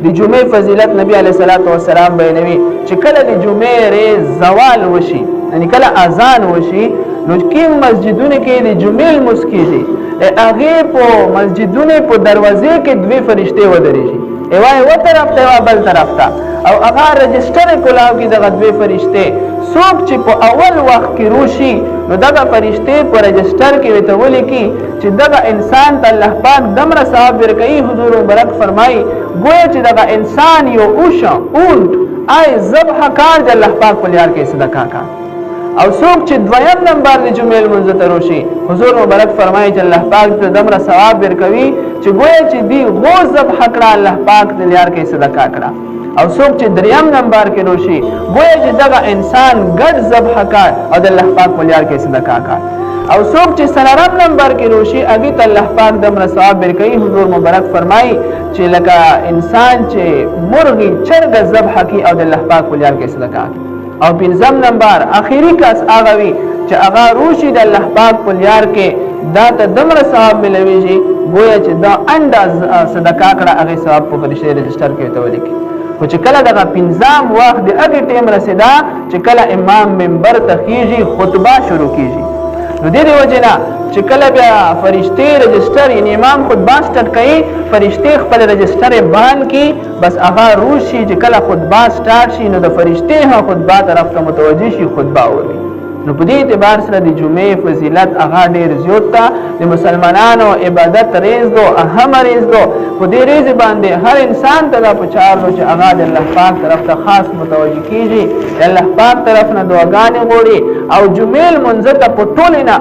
د جمعې فضیلت نبی علیه الصلاۃ والسلام بیانوي چې کله د جمعې ریز زوال وشي یعنی کله اذان وشي نو کوم مسجدونه کې د جمعې لمونځ کیږي هغه په مسجدونه په دروازې کې دوه فرشتي ودرېږي یو طرف ته او بل طرف ته او هغه رجستر کولاو کې دغه دوه فرشتي څوک چې په اول وخت کې روشي نو دغه فرشتي په رجستر کې وته ولیکي چې دغه انسان ته الله پاک دمر ثواب ورکړي حضور مبارک فرمایي گویا چې دغه انسان یو اوشا اونټ آی ذبح کار د الله پاک په لار کې صدقه کار او څوک چې دویم نمبر د جمعې لمونځ ته روشي حضور مبارک فرمایي چې الله پاک ته دمر ثواب ورکوي چې گویا چې دی غو ذبح کړه الله پاک د لار کې صدقه کړه او څوک چې دریم نمبر کې روشي گویا چې دغه انسان ګډ ذبح کړه او د الله پاک په لار کې صدقه کړه او څوک چې څلورم نمبر کې روشي هغه ته الله پاک دمر ثواب ورکوي حضور مبارک فرمایي چې لکه انسان چې مرغي چرګ ذبح کوي او د الله پاک په لار کې صدقه کوي او پنځم نمبر اخیری کس هغه وي چې هغه روشي د الله پاک په لار کې دا ته دمر ثواب ملويږي گویا چې دا انداز صدقه کړه هغه ثواب په فرشتي رجستر کې وته ولیکي خو چې کله دغه پنځم وخت د هغه ټیم رسیدا چې کله امام منبر ته خيږي خطبه شروع کیږي نو دې وجه نه چې کله بیا فرشتي رجستر یعنی امام خطبه سٹارټ کوي فرشتي خپل رجستر باندې کی بس هغه روشي چې کله خطبه سٹارټ شي نو د فرشتي ها خطبه طرف ته متوجي شي خطبه اوري نو په دې اعتبار سره د جمعې فضیلت هغه ډېر زیات ده د مسلمانانو عبادت ریز دو اهم ریز دو په دې ریز باندې هر انسان ته دا پچار دو چې هغه د الله پاک طرف ته خاص متوجي کیږي د الله پاک طرف نه دعاګانې غوړي او جمعې لمونځ ته په ټول نه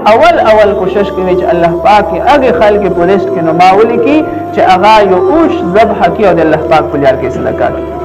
اول کوشش کوي چې الله پاک هغه خلک په لیست کې نوماولي کی چې هغه یو اوش ذبح کوي او د الله پاک په لار کې صدقه کوي